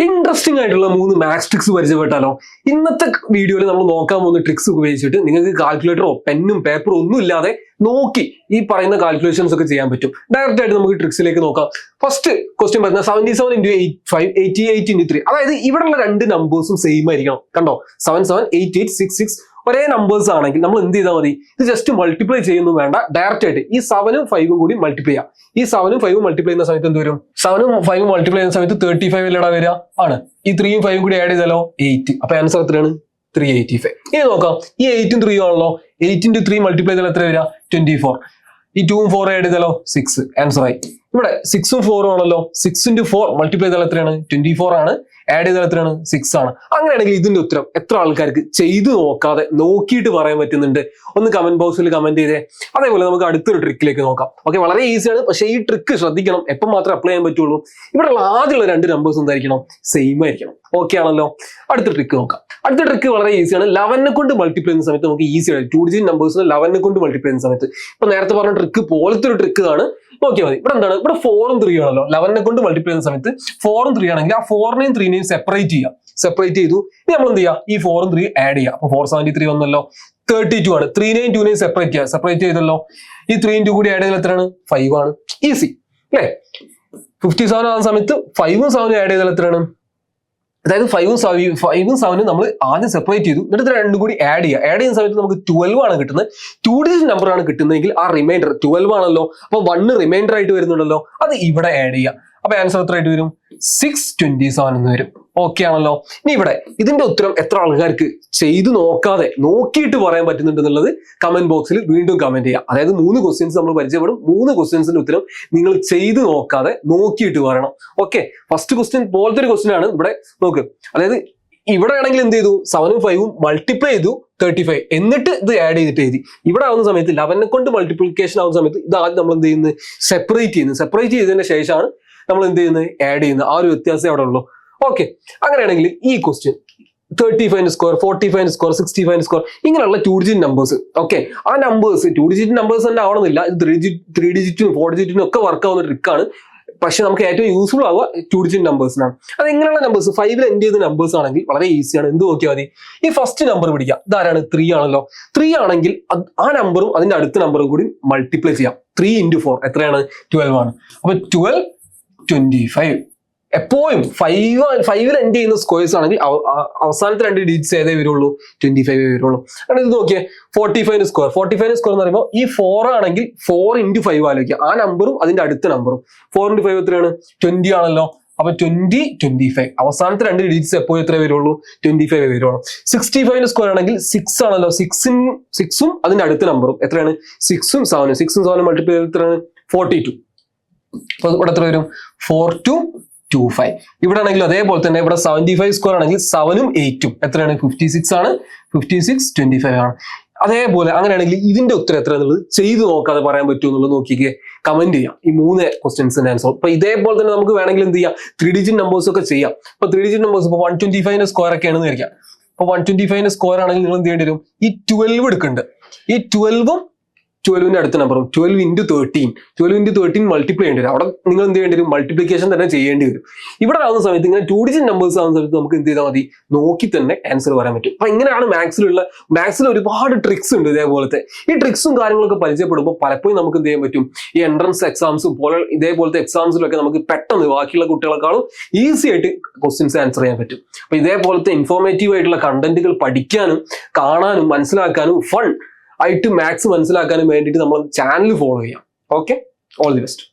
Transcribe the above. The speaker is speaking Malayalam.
ഇൻട്രസ്റ്റിംഗ് ആയിട്ടുള്ള 3 മാത്സ് ട്രിക്സ് പരിചയപ്പെട്ടാലോ? ഇന്നത്തെ വീഡിയോയിൽ നമ്മൾ നോക്കാൻ പോകുന്ന ട്രിക്സ് ഉപയോഗിച്ചിട്ട് നിങ്ങൾക്ക് കാൽക്കുലേറ്ററോ പെന്നും പേപ്പറോ ഒന്നും ഇല്ലാതെ നോക്കി ഈ പറയുന്ന കാൽക്കുലേഷൻസ് ഒക്കെ ചെയ്യാൻ പറ്റും. ഡയറക്റ്റ് ആയിട്ട് നമുക്ക് ട്രിക്സിലേക്ക് നോക്കാം. ഫസ്റ്റ് ക്വസ്റ്റ്യൻ പറയുന്നത് 77 into 85 88 into 3. അതായത് ഇവിടെയുള്ള രണ്ട് നമ്പേഴ്സും സെയിം ആയിരിക്കണം. കണ്ടോ, 778866 ഒരേ നമ്പേഴ്സ് ആണെങ്കിൽ നമ്മൾ എന്ത് ചെയ്താൽ മതി, ഇത് ജസ്റ്റ് മൾട്ടിപ്ലൈ ചെയ്യുന്നു വേണ്ട, ഡയറക്റ്റ് ആയിട്ട് ഈ 7ഉം 5ഉം കൂടി മൾട്ടിപ്ലൈ ചെയ്യാം. ഈ 7ഉം 5ഉം മൾട്ടിപ്ലൈ ചെയ്യുന്ന സമയത്ത് എന്ത് വരും? 7ഉം 5ഉം മൾട്ടിപ്ലൈ ചെയ്യുന്ന സമയത്ത് 35 അല്ലടാ വരിക, ആണ്. ഈ 3ഉം 5ഉം കൂടി ആഡ് ചെയ്താലോ 8. അപ്പൊ ആൻസർ എത്രയാണ്? 385. ഇനി നോക്കാം, ഈ 8ഉം 3ഉം ആണല്ലോ. 8 into 3 മൾട്ടിപ്ലൈ ചെയ്താൽ എത്ര വരിക? 24. ഈ 2ഉം 4ഉം ആഡ് ചെയ്താലോ 6. ആൻസർ ആയി. ഇവിടെ 6ഉം 4ഉം ആണല്ലോ. 6 into 4 മൾട്ടിപ്ലൈ ചെയ്താൽ എത്രയാണ്? 24 ആണ്. ആഡ് ചെയ്താൽ എത്രയാണ്? 6 ആണ്. അങ്ങനെയാണെങ്കിൽ ഇതിന്റെ ഉത്തരം എത്ര ആൾക്കാർക്ക് ചെയ്തു നോക്കാതെ നോക്കിയിട്ട് പറയാൻ പറ്റുന്നുണ്ട്? ഒന്ന് കമന്റ് ബോക്സിൽ കമന്റ് ചെയ്തേ. അതേപോലെ നമുക്ക് അടുത്തൊരു ട്രിക്കിലേക്ക് നോക്കാം. ഓക്കെ, വളരെ ഈസിയാണ്, പക്ഷേ ഈ ട്രിക്ക് ശ്രദ്ധിക്കണം, എപ്പോൾ മാത്രമേ അപ്ലൈ ചെയ്യാൻ പറ്റുള്ളൂ. ഇവിടെയുള്ള ആദ്യമുള്ള രണ്ട് നമ്പേഴ്സ് എന്തായിരിക്കണം? സെയിം ആയിരിക്കണം. ഓക്കെ ആണല്ലോ? അടുത്ത ട്രിക്ക് നോക്കാം. അടുത്ത ട്രിക്ക് വളരെ ഈസിയാണ്. 11നെ കൊണ്ട് മൾട്ടിപ്ലൈ ചെയ്യുന്ന സമയത്ത് നമുക്ക് ഈസി ആണ്. 2 ഡിജിറ്റ് നമ്പേഴ്സിനെ 11നെ കൊണ്ട് മൾട്ടിപ്ലൈ ചെയ്യുന്ന സമയത്ത് ഇപ്പൊ നേരത്തെ പറഞ്ഞ ട്രിക്ക് പോലത്തെ ഒരു ട്രിക്ക് ആണ്. നോക്കിയാൽ മതി. ഇവിടെ എന്താണ്? ഇവിടെ 4ഉം 3ഉം ആണല്ലോ. 11നെ കൊണ്ട് മൾട്ടിപ്ലൈ ചെയ്യുന്ന സമയത്ത് 4ഉം 3 ആണെങ്കിൽ ആ 4നെയും 3നെയും സെപ്പറേറ്റ് ചെയ്യാം. സെപ്പറേറ്റ് ചെയ്തു. ഇനി നമ്മൾ എന്ത് ചെയ്യുക? ഈ 4ഉം 3ഉം ആഡ് ചെയ്യാം. അപ്പൊ 473 വന്നല്ലോ. 32 ആണ്. 3നെയും 2നെയും സെപ്പറേറ്റ് ചെയ്യുക. സെപ്പറേറ്റ് ചെയ്തല്ലോ. ഈ 3യും 2 കൂടി ആഡ് ചെയ്താൽ എത്രയാണ്? 5 ആണ്. ഈസി അല്ലേ? 57 ആവുന്ന സമയത്ത് 5ഉം 7ഉം ആഡ് ചെയ്താൽ എത്രയാണ്? അതായത് 5ഉം 7ഉം നമ്മൾ ആദ്യം സെപ്പറേറ്റ് ചെയ്തു, എന്നിട്ട് രണ്ടും കൂടി ആഡ് ചെയ്യുക. ആഡ് ചെയ്യുന്ന സമയത്ത് നമുക്ക് 12 ആണ് കിട്ടുന്നത്. 2 ഡിജിറ്റ് നമ്പർ ആണ് കിട്ടുന്നതെങ്കിൽ ആ റിമൈൻഡർ 12 ആണല്ലോ. അപ്പൊ 1 റിമൈൻഡർ ആയിട്ട് വരുന്നുണ്ടല്ലോ, അത് ഇവിടെ ആഡ് ചെയ്യുക. അപ്പൊ ആൻസർ എത്ര ആയിട്ട് വരും? 627 എന്ന് വരും. ഓക്കെ ആണല്ലോ? ഇനി ഇവിടെ ഇതിന്റെ ഉത്തരം എത്ര ആൾക്കാർക്ക് ചെയ്തു നോക്കാതെ നോക്കിയിട്ട് പറയാൻ പറ്റുന്നുണ്ട് എന്നുള്ളത് കമന്റ് ബോക്സിൽ വീണ്ടും കമന്റ് ചെയ്യാം. അതായത് 3 ക്വസ്റ്റ്യൻസ് നമ്മൾ പരിചയപ്പെടും. 3 ക്വസ്റ്റ്യൻസിന്റെ ഉത്തരം നിങ്ങൾ ചെയ്തു നോക്കാതെ നോക്കിയിട്ട് പറയണം. ഓക്കെ, ഫസ്റ്റ് ക്വസ്റ്റ്യൻ പോലത്തെ ഒരു ക്വസ്റ്റ്യൻ ആണ്. ഇവിടെ നോക്ക്, അതായത് ഇവിടെ ആണെങ്കിൽ എന്ത് ചെയ്തു? 7ഉം 5ഉം മൾട്ടിപ്ലൈ ചെയ്തു 35, എന്നിട്ട് ഇത് ആഡ് ചെയ്തിട്ട് എഴുതി. ഇവിടെ ആവുന്ന സമയത്ത് 11നെ കൊണ്ട് മൾട്ടിപ്ലിക്കേഷൻ ആവുന്ന സമയത്ത് ഇത് ആദ്യം നമ്മൾ എന്ത് ചെയ്യുന്നത്? സെപ്പറേറ്റ് ചെയ്യുന്നത്. സെപ്പറേറ്റ് ചെയ്തതിന് ശേഷമാണ് നമ്മൾ എന്ത് ചെയ്യുന്നത്? ആഡ് ചെയ്യുന്നത്. ആ ഒരു വ്യത്യാസം അവിടെ ഉള്ളൂ. ഓക്കെ, അങ്ങനെയാണെങ്കിൽ ഈ ക്വസ്റ്റ്യൻ 35 സ്ക്വയർ, 45 സ്ക്വയർ, 65 സ്ക്വയർ, ഇങ്ങനെയുള്ള 2 ഡിജിറ്റ് നമ്പേഴ്സ്. ഓക്കെ, ആ നമ്പേഴ്സ് 2 ഡിജിറ്റ് നമ്പേഴ്സ് തന്നെ ആവണമെന്നില്ല. ഇത് 3 ഡിജിറ്റിനും 4 ഡിജിറ്റിനും ഒക്കെ വർക്ക് ആവുന്ന ട്രിക്കാണ്. പക്ഷെ നമുക്ക് ഏറ്റവും യൂസ്ഫുൾ ആവുക 2 ഡിജിറ്റ് നമ്പേഴ്സിനാണ്. അത് എങ്ങനെയുള്ള നമ്പേഴ്സ്? 5ൽ എൻഡ് ചെയ്ത നമ്പേഴ്സ് ആണെങ്കിൽ വളരെ ഈസിയാണ്. എന്ത് നോക്കിയാൽ മതി? ഈ ഫസ്റ്റ് നമ്പർ പിടിക്കാം. ഇതാരാണ്? 3 ആണല്ലോ. 3 ആണെങ്കിൽ ആ നമ്പറും അതിന്റെ അടുത്ത നമ്പറും കൂടി മൾട്ടിപ്ലൈ ചെയ്യാം. 3 into 4 എത്രയാണ്? 12 ആണ്. അപ്പൊ 12 25. എപ്പോഴും 5ൽ എൻഡ് ചെയ്യുന്ന സ്ക്വയർസ് ആണെങ്കിൽ അവസാനത്തെ 2 ഡിജിറ്റ്സ് ഏതേ വരുള്ളൂ? 25 വരുള്ളൂ. അങ്ങനെ ഇത് നോക്കിയേ, 45 സ്ക്വയർ. 45 സ്ക്വയർ എന്ന് പറയുമ്പോൾ ഈ 4 ആണെങ്കിൽ 4 into 5 ആലോചിക്കുക. ആ നമ്പറും അതിന്റെ അടുത്ത നമ്പറും 4 into 5 എത്രയാണ്? 20 ആണല്ലോ. അപ്പൊ 20 25. അവസാനത്തെ 2 ഡിജിറ്റ്സ് എപ്പോഴും എത്ര വരുള്ളൂ? 25 വരുള്ളൂ. 65 സ്ക്വയർ ആണെങ്കിൽ 6 ആണല്ലോ. 6ഉം അതിന്റെ അടുത്ത നമ്പറും എത്രയാണ്? 6ഉം 7ഉം മൾട്ടിപ്ലൈ ചെയ്ത് എത്രയാണ്? 42. അപ്പൊ ഇവിടെ എത്ര വരും? 4225. ഇവിടെ ആണെങ്കിലും അതേപോലെ തന്നെ ഇവിടെ 75 സ്ക്വയർ ആണെങ്കിൽ 7ഉം 8ഉം എത്രയാണ്? 56 ആണ്. 5625 ആണ്. അതേപോലെ അങ്ങനെയാണെങ്കിൽ ഇതിന്റെ ഉത്തരം എത്ര എന്നുള്ളത് ചെയ്തു നോക്കാതെ പറയാൻ പറ്റുമോ എന്നുള്ളത് നോക്കിക്കേ, കമന്റ് ചെയ്യാം. ഈ 3 ക്വസ്റ്റ്യൻസിന്റെ ആൻസർ. അപ്പൊ ഇതേപോലെ തന്നെ നമുക്ക് വേണമെങ്കിൽ എന്ത് ചെയ്യാം? 3 ഡിജിറ്റ് നമ്പേഴ്സ് ഒക്കെ ചെയ്യാം. അപ്പൊ 3 ഡിജിറ്റ് നമ്പേഴ്സ് ഇപ്പൊ 125 സ്ക്വയർ ഒക്കെ ആണെന്ന് വിചാരിക്കാം. അപ്പൊ 125 സ്ക്വയർ ആണെങ്കിൽ നിങ്ങൾ എന്ത് ചെയ്യേണ്ടി വരും? ഈ 12 എടുക്കുന്നുണ്ട്. ഈ 12ഉം 12ന്റെ അടുത്ത നമ്പറും 12 into 13 മൾട്ടിപ്ലൈ ചെയ്യേണ്ടി വരും. അവിടെ നിങ്ങൾ എന്ത് ചെയ്യേണ്ടി വരും? മൾട്ടിപ്ലിക്കേഷൻ തന്നെ ചെയ്യേണ്ടി വരും. ഇവിടെ ആവുന്ന സമയത്ത് ഇങ്ങനെ 2 ഡിജിറ്റ് നമ്പേഴ്സ് ആവുന്ന സമയത്ത് നമുക്ക് എന്ത് ചെയ്താൽ മതി? നോക്കി തന്നെ ആൻസർ പറയാൻ പറ്റും. അപ്പൊ ഇങ്ങനെയാണ് മാത്സിൽ ഒരുപാട് ട്രിക്സ് ഉണ്ട്. ഇതേപോലത്തെ ഈ ട്രിക്സും കാര്യങ്ങളൊക്കെ പരിചയപ്പെടുമ്പോൾ പലപ്പോഴും നമുക്ക് എന്ത് ചെയ്യാൻ പറ്റും? ഈ എൻട്രൻസ് എക്സാംസും പോലെ ഇതേപോലത്തെ എക്സാംസിലൊക്കെ നമുക്ക് പെട്ടെന്ന് ബാക്കിയുള്ള കുട്ടികളെക്കാളും ഈസി ആയിട്ട് ക്വസ്റ്റ്യൻസ് ആൻസർ ചെയ്യാൻ പറ്റും. അപ്പൊ ഇതേപോലത്തെ ഇൻഫോർമേറ്റീവ് ആയിട്ടുള്ള കണ്ടന്റുകൾ പഠിക്കാനും കാണാനും മനസ്സിലാക്കാനും ഫൺ ആയിട്ട് മാത്സ് മനസ്സിലാക്കാനും വേണ്ടിയിട്ട് നമ്മൾ ചാനൽ ഫോളോ ചെയ്യാം. Okay, all the best.